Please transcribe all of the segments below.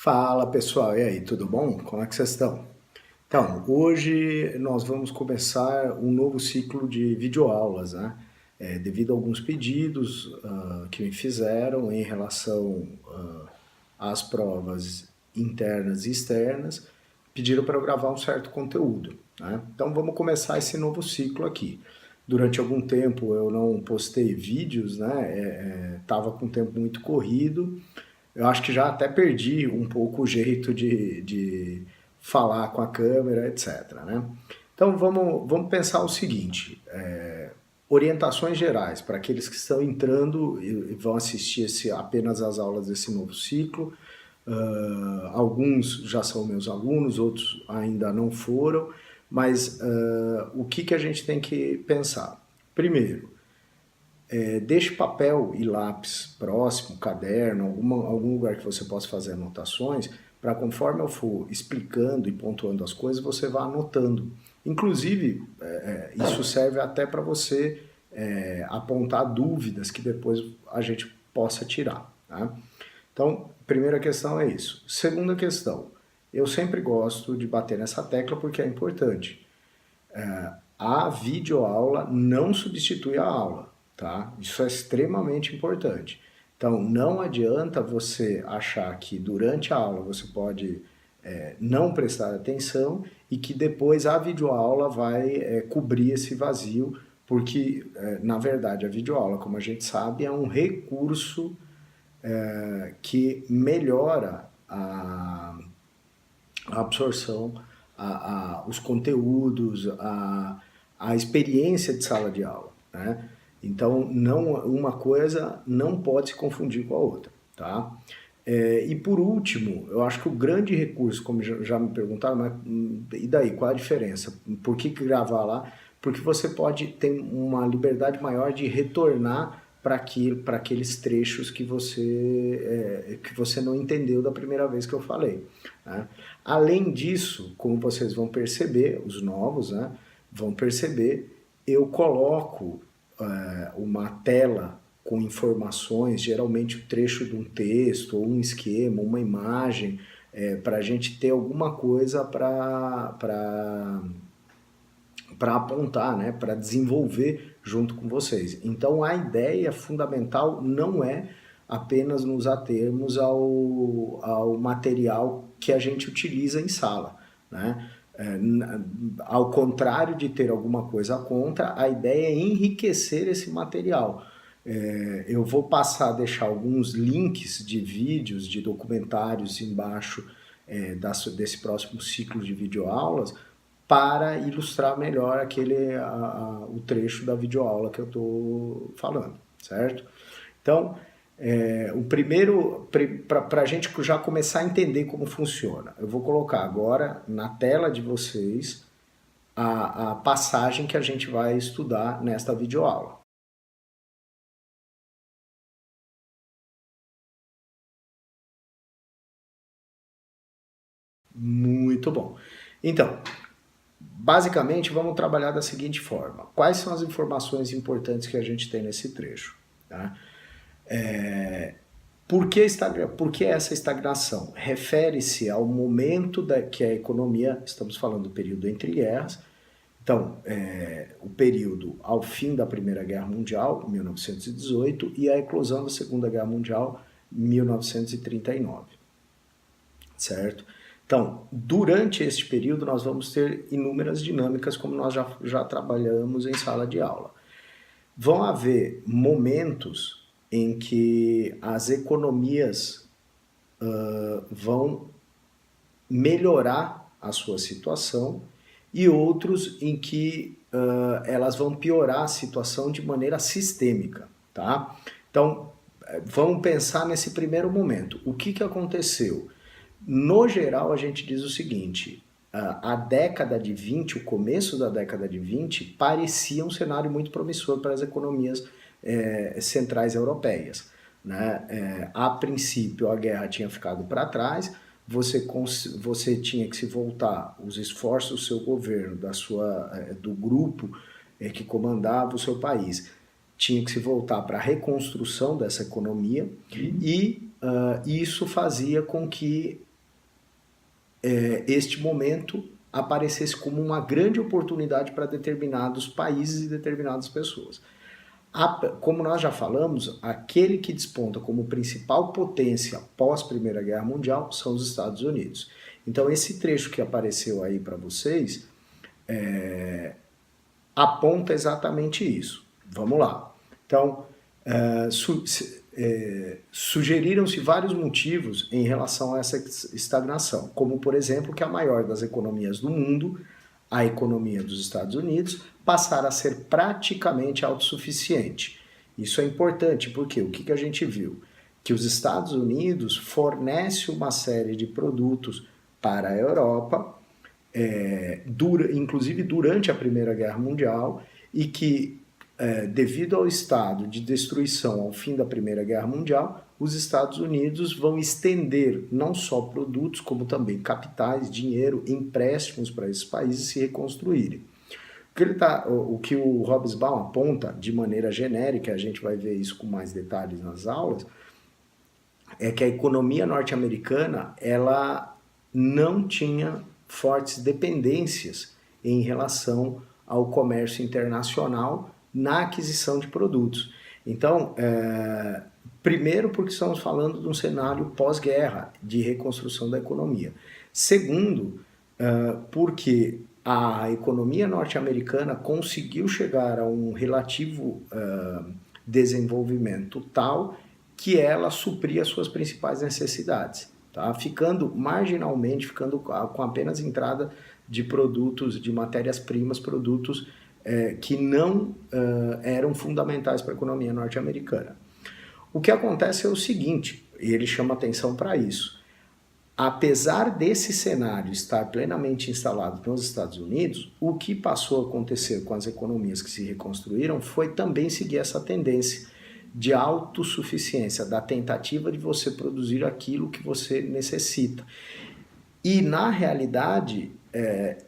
Fala pessoal, e aí, tudo bom? Como é que vocês estão? Então, hoje nós vamos começar um novo ciclo de videoaulas, né? Devido a alguns pedidos que me fizeram em relação às provas internas e externas, pediram para eu gravar um certo conteúdo, né? Então vamos começar esse novo ciclo aqui. Durante algum tempo eu não postei vídeos, né? Tava com o tempo muito corrido. Eu acho que já até perdi um pouco o jeito de falar com a câmera, etc. Né? Então vamos pensar o seguinte: orientações gerais para aqueles que estão entrando e vão assistir apenas as aulas desse novo ciclo. Alguns já são meus alunos, outros ainda não foram, mas o que a gente tem que pensar? Primeiro, deixe papel e lápis próximo, caderno, algum lugar que você possa fazer anotações, para conforme eu for explicando e pontuando as coisas, você vá anotando. Inclusive, isso serve até para você apontar dúvidas que depois a gente possa tirar. Tá? Então, primeira questão é isso. Segunda questão, eu sempre gosto de bater nessa tecla porque é importante. A videoaula não substitui a aula, tá? Isso é extremamente importante. Então, não adianta você achar que durante a aula você pode não prestar atenção e que depois a videoaula vai cobrir esse vazio, porque, na verdade, a videoaula, como a gente sabe, é um recurso que melhora a absorção, os conteúdos, a experiência de sala de aula. Né? Então, não, uma coisa não pode se confundir com a outra. Tá? E por último, eu acho que o grande recurso, como já me perguntaram, mas e daí, qual a diferença? Por que gravar lá? Porque você pode ter uma liberdade maior de retornar para aqueles trechos que você não entendeu da primeira vez que eu falei. Né? Além disso, como vocês vão perceber, os novos vão perceber, eu coloco uma tela com informações, geralmente o trecho de um texto, ou um esquema, uma imagem, para a gente ter alguma coisa para apontar, né, para desenvolver junto com vocês. Então a ideia fundamental não é apenas nos atermos ao material que a gente utiliza em sala. Né? Ao contrário de ter alguma coisa contra, a ideia é enriquecer esse material. Eu vou passar a deixar alguns links de vídeos, de documentários embaixo desse próximo ciclo de videoaulas, para ilustrar melhor o trecho da videoaula que eu estou falando, certo? Então, o primeiro, para a gente já começar a entender como funciona, eu vou colocar agora na tela de vocês a passagem que a gente vai estudar nesta videoaula. Muito bom. Então, basicamente, vamos trabalhar da seguinte forma. Quais são as informações importantes que a gente tem nesse trecho? Tá? Por que essa estagnação? Refere-se ao momento que a economia, estamos falando do período entre guerras, então, o período ao fim da Primeira Guerra Mundial, 1918, e a eclosão da Segunda Guerra Mundial, 1939, certo? Então, durante este período, nós vamos ter inúmeras dinâmicas, como nós já trabalhamos em sala de aula. Vão haver momentos em que as economias vão melhorar a sua situação e outros em que elas vão piorar a situação de maneira sistêmica, tá? Então, vamos pensar nesse primeiro momento. O que aconteceu? No geral, a gente diz o seguinte: a década de 20, o começo da década de 20, parecia um cenário muito promissor para as economias centrais europeias. Né? A princípio, a guerra tinha ficado para trás, você tinha que se voltar, os esforços do seu governo, do grupo que comandava o seu país, tinha que se voltar para a reconstrução dessa economia e isso fazia com que este momento aparecesse como uma grande oportunidade para determinados países e determinadas pessoas. Como nós já falamos, aquele que desponta como principal potência pós Primeira Guerra Mundial são os Estados Unidos. Então esse trecho que apareceu aí para vocês aponta exatamente isso. Vamos lá. Então, sugeriram-se vários motivos em relação a essa estagnação, como, por exemplo, que a maior das economias do mundo, a economia dos Estados Unidos, passara a ser praticamente autossuficiente. Isso é importante porque o que a gente viu? Que os Estados Unidos fornecem uma série de produtos para a Europa, inclusive durante a Primeira Guerra Mundial, e que, devido ao estado de destruição ao fim da Primeira Guerra Mundial, os Estados Unidos vão estender não só produtos, como também capitais, dinheiro, empréstimos para esses países se reconstruírem. O que o Hobsbawm aponta de maneira genérica, a gente vai ver isso com mais detalhes nas aulas, é que a economia norte-americana ela não tinha fortes dependências em relação ao comércio internacional na aquisição de produtos. Então, primeiro porque estamos falando de um cenário pós-guerra, de reconstrução da economia. Segundo, porque a economia norte-americana conseguiu chegar a um relativo desenvolvimento tal que ela supria suas principais necessidades, tá? Ficando marginalmente, ficando com apenas entrada de produtos, de matérias-primas, produtos que não eram fundamentais para a economia norte-americana. O que acontece é o seguinte, e ele chama atenção para isso. Apesar desse cenário estar plenamente instalado nos Estados Unidos, o que passou a acontecer com as economias que se reconstruíram foi também seguir essa tendência de autossuficiência, da tentativa de você produzir aquilo que você necessita. E, na realidade,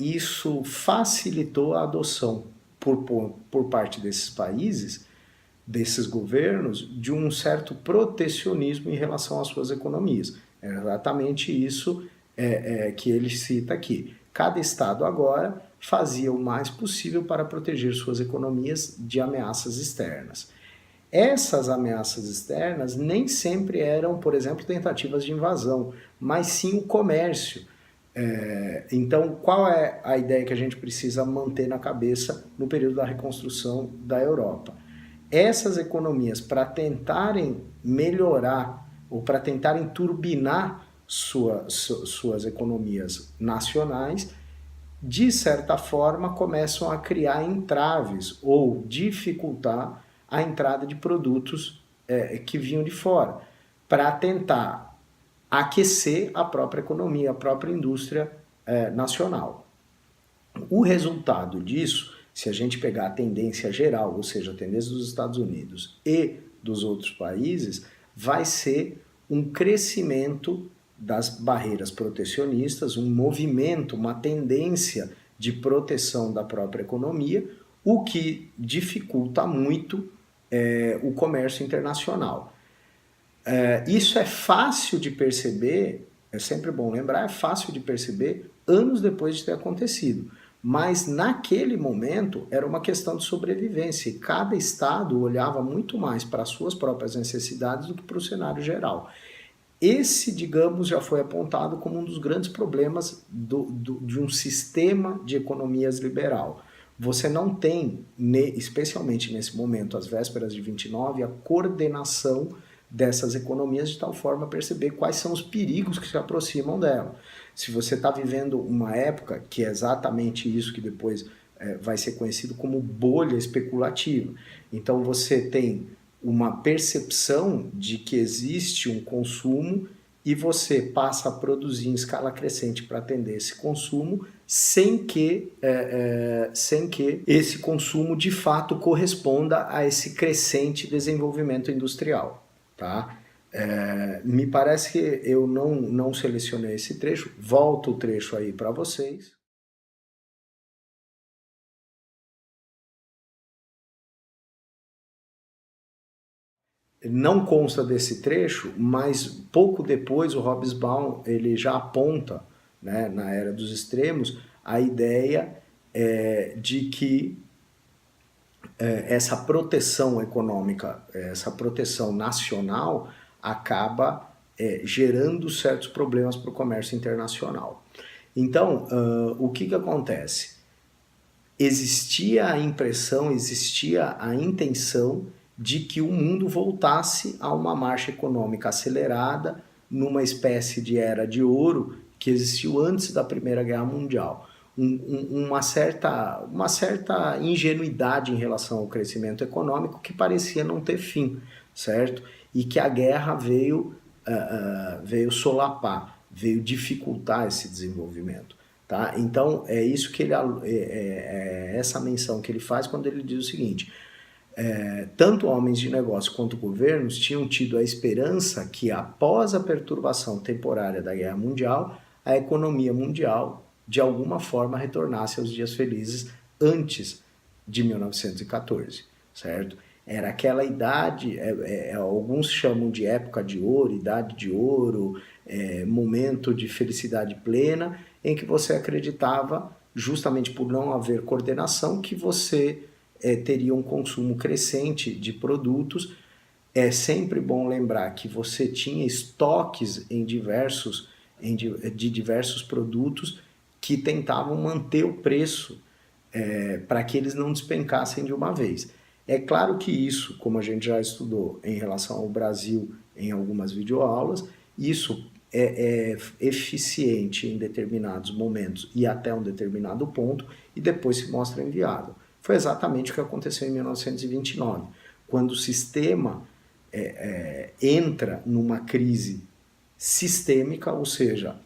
isso facilitou a adoção por parte desses países, desses governos, de um certo protecionismo em relação às suas economias. É exatamente isso que ele cita aqui. Cada estado agora fazia o mais possível para proteger suas economias de ameaças externas. Essas ameaças externas nem sempre eram, por exemplo, tentativas de invasão, mas sim o comércio. Então, qual é a ideia que a gente precisa manter na cabeça no período da reconstrução da Europa? Essas economias, para tentarem melhorar ou para tentarem turbinar suas economias nacionais, de certa forma começam a criar entraves ou dificultar a entrada de produtos que vinham de fora, para tentar aquecer a própria economia, a própria indústria nacional. O resultado disso, se a gente pegar a tendência geral, ou seja, a tendência dos Estados Unidos e dos outros países, vai ser um crescimento das barreiras protecionistas, um movimento, uma tendência de proteção da própria economia, o que dificulta muito o comércio internacional. Isso é fácil de perceber, é sempre bom lembrar, é fácil de perceber anos depois de ter acontecido. Mas naquele momento era uma questão de sobrevivência e cada estado olhava muito mais para as suas próprias necessidades do que para o cenário geral. Esse, digamos, já foi apontado como um dos grandes problemas de um sistema de economias liberal. Você não tem, especialmente nesse momento, às vésperas de 29, a coordenação dessas economias de tal forma a perceber quais são os perigos que se aproximam dela. Se você está vivendo uma época que é exatamente isso que depois vai ser conhecido como bolha especulativa, então você tem uma percepção de que existe um consumo e você passa a produzir em escala crescente para atender esse consumo sem que esse consumo de fato corresponda a esse crescente desenvolvimento industrial. Tá? Me parece que eu não selecionei esse trecho, volto o trecho aí para vocês. Não consta desse trecho, mas pouco depois o Hobsbawm ele já aponta né, na era dos extremos, a ideia de que essa proteção econômica, essa proteção nacional acaba gerando certos problemas para o comércio internacional. Então, o que acontece? Existia a impressão, existia a intenção de que o mundo voltasse a uma marcha econômica acelerada, numa espécie de era de ouro que existiu antes da Primeira Guerra Mundial. Uma certa ingenuidade em relação ao crescimento econômico que parecia não ter fim, certo? E que a guerra veio solapar, veio dificultar esse desenvolvimento. Tá? Então, é isso que essa menção que ele faz quando ele diz o seguinte: tanto homens de negócio quanto governos tinham tido a esperança que, após a perturbação temporária da Guerra Mundial, a economia mundial, de alguma forma, retornasse aos dias felizes antes de 1914, certo? Era aquela idade, alguns chamam de época de ouro, idade de ouro, momento de felicidade plena, em que você acreditava, justamente por não haver coordenação, que você teria um consumo crescente de produtos. É sempre bom lembrar que você tinha estoques de diversos produtos que tentavam manter o preço para que eles não despencassem de uma vez. É claro que isso, como a gente já estudou em relação ao Brasil em algumas videoaulas, isso é eficiente em determinados momentos e até um determinado ponto, e depois se mostra inviável. Foi exatamente o que aconteceu em 1929, quando o sistema entra numa crise sistêmica, ou seja,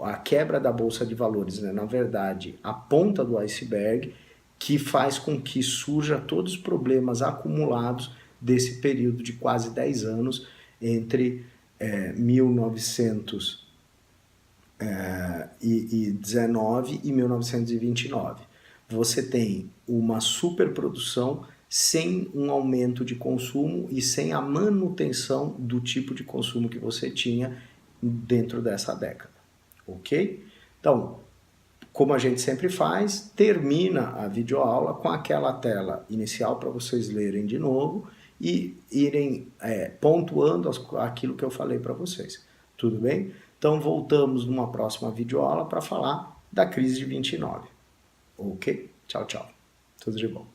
a quebra da Bolsa de Valores, né, na verdade, a ponta do iceberg, que faz com que surja todos os problemas acumulados desse período de quase 10 anos entre 1919 e 1929. Você tem uma superprodução sem um aumento de consumo e sem a manutenção do tipo de consumo que você tinha dentro dessa década, ok? Então, como a gente sempre faz, termina a videoaula com aquela tela inicial para vocês lerem de novo e irem pontuando aquilo que eu falei para vocês. Tudo bem? Então voltamos numa próxima videoaula para falar da crise de 29. Ok? Tchau, tchau. Tudo de bom.